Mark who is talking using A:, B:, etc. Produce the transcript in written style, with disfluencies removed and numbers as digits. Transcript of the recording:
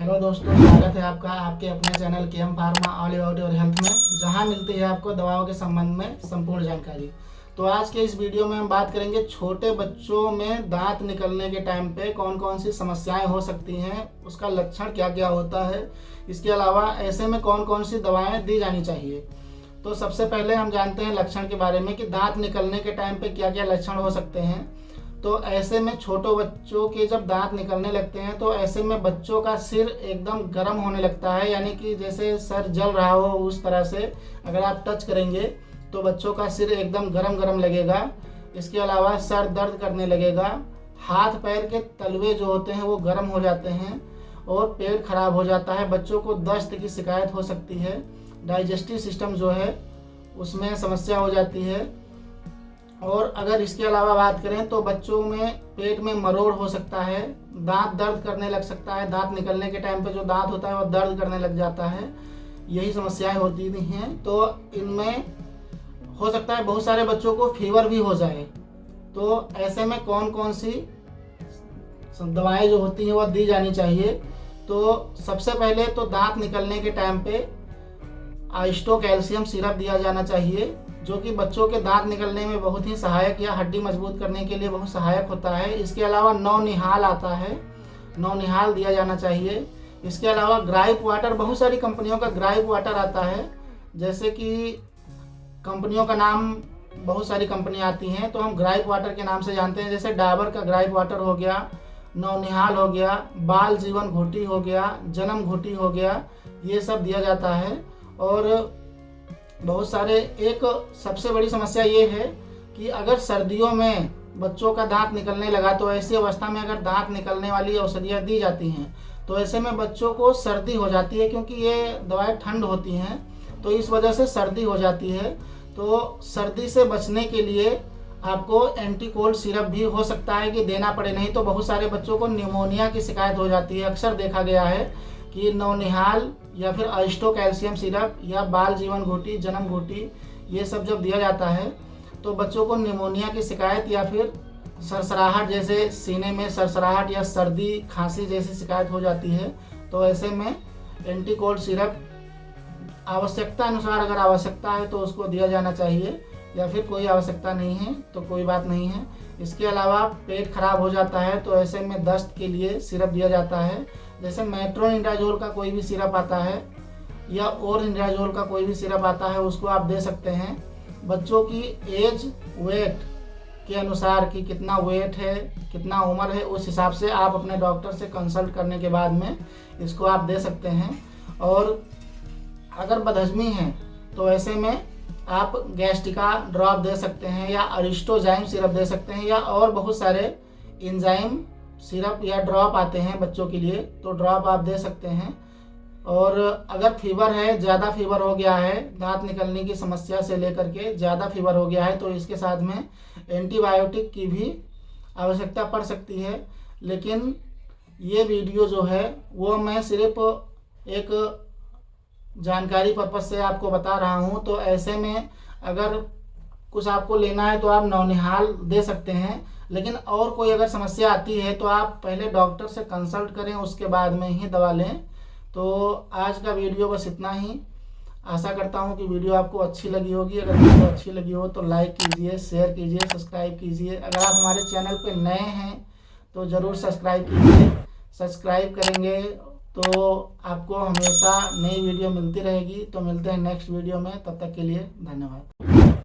A: Hello दोस्तों, स्वागत है आपका आपके अपने channel KM pharma all about your health में, जहां मिलती है आपको दवाओं के संबंध में संपूर्ण जानकारी। तो आज के इस वीडियो में हम बात करेंगे छोटे बच्चों में दांत निकलने के टाइम पे कौन कौन सी समस्याएं हो सकती हैं, उसका लक्षण क्या क्या होता है, इसके अलावा ऐसे में कौन कौन सी दवाएं दी जानी चाहिए। तो सबसे पहले हम जानते हैं लक्षण के बारे में कि दांत निकलने के टाइम पे क्या क्या लक्षण हो सकते हैं। तो ऐसे में छोटे बच्चों के जब दांत निकलने लगते हैं तो ऐसे में बच्चों का सिर एकदम गर्म होने लगता है, यानी कि जैसे सर जल रहा हो उस तरह से अगर आप टच करेंगे तो बच्चों का सिर एकदम गर्म गर्म लगेगा। इसके अलावा सर दर्द करने लगेगा, हाथ पैर के तलवे जो होते हैं वो गर्म हो जाते हैं और पेट खराब हो जाता है। बच्चों को दस्त की शिकायत हो सकती है, डाइजेस्टिव सिस्टम जो है उसमें समस्या हो जाती है। और अगर इसके अलावा बात करें तो बच्चों में पेट में मरोड़ हो सकता है, दांत दर्द करने लग सकता है, दांत निकलने के टाइम पे जो दांत होता है वो दर्द करने लग जाता है। यही समस्याएं होती हैं। तो इनमें हो सकता है बहुत सारे बच्चों को फीवर भी हो जाए। तो ऐसे में कौन कौन सी दवाएं जो होती हैं वो दी जानी चाहिए। तो सबसे पहले तो दांत निकलने के टाइम पे आइस्टो कैल्शियम सिरप दिया जाना चाहिए, जो कि बच्चों के दांत निकलने में बहुत ही सहायक या हड्डी मजबूत करने के लिए बहुत सहायक होता है। इसके अलावा नौनिहाल आता है, नौनिहाल दिया जाना चाहिए। इसके अलावा ग्राइप वाटर, बहुत सारी कंपनियों का ग्राइप वाटर आता है, जैसे कि कंपनियों का नाम बहुत सारी कंपनी आती हैं तो हम ग्राइप वाटर के नाम से जानते हैं। जैसे डाबर का ग्राइप वाटर हो गया, नौनिहाल हो गया, बाल जीवन घुटी हो गया, जन्म घुटी हो गया, ये सब दिया जाता है। और बहुत सारे, एक सबसे बड़ी समस्या ये है कि अगर सर्दियों में बच्चों का दांत निकलने लगा तो ऐसी अवस्था में अगर दांत निकलने वाली औषधियाँ दी जाती हैं तो ऐसे में बच्चों को सर्दी हो जाती है, क्योंकि ये दवाएं ठंड होती हैं तो इस वजह से सर्दी हो जाती है। तो सर्दी से बचने के लिए आपको एंटी कोल्ड सिरप भी हो सकता है कि देना पड़े, नहीं तो बहुत सारे बच्चों को निमोनिया की शिकायत हो जाती है। अक्सर देखा गया है कि नौनिहाल या फिर आइस्टो कैल्शियम सिरप या बाल जीवन घुटी, जन्म घुटी, ये सब जब दिया जाता है तो बच्चों को निमोनिया की शिकायत या फिर सरसराहट, जैसे सीने में सरसराहट या सर्दी खांसी जैसी शिकायत हो जाती है। तो ऐसे में एंटी कोल्ड सिरप आवश्यकता अनुसार, अगर आवश्यकता है तो उसको दिया जाना चाहिए, या फिर कोई आवश्यकता नहीं है तो कोई बात नहीं है। इसके अलावा पेट खराब हो जाता है तो ऐसे में दस्त के लिए सिरप दिया जाता है, जैसे मेट्रोनिडाजोल का कोई भी सिरप आता है या ओरनिडाजोल का कोई भी सिरप आता है, उसको आप दे सकते हैं। बच्चों की एज वेट के अनुसार कि कितना वेट है, कितना उम्र है, उस हिसाब से आप अपने डॉक्टर से कंसल्ट करने के बाद में इसको आप दे सकते हैं। और अगर बदहजमी है तो ऐसे में आप गैस्ट्रिका ड्रॉप दे सकते हैं या अरिस्टोजाइम सिरप दे सकते हैं, या और बहुत सारे एंजाइम सिरप या ड्रॉप आते हैं बच्चों के लिए, तो ड्रॉप आप दे सकते हैं। और अगर फीवर है, ज़्यादा फीवर हो गया है, दांत निकलने की समस्या से लेकर के ज़्यादा फीवर हो गया है तो इसके साथ में एंटीबायोटिक की भी आवश्यकता पड़ सकती है। लेकिन ये वीडियो जो है वो मैं सिर्फ एक जानकारी पर्पज से आपको बता रहा हूँ। तो ऐसे में अगर कुछ आपको लेना है तो आप नौनिहाल दे सकते हैं, लेकिन और कोई अगर समस्या आती है तो आप पहले डॉक्टर से कंसल्ट करें, उसके बाद में ही दवा लें। तो आज का वीडियो बस इतना ही। आशा करता हूँ कि वीडियो आपको अच्छी लगी होगी। अगर वीडियो अच्छी लगी हो तो लाइक कीजिए, शेयर कीजिए, सब्सक्राइब कीजिए। अगर आप हमारे चैनल पर नए हैं तो ज़रूर सब्सक्राइब कीजिए। सब्सक्राइब करेंगे तो आपको हमेशा नई वीडियो मिलती रहेगी। तो मिलते हैं नेक्स्ट वीडियो में, तब तक के लिए धन्यवाद।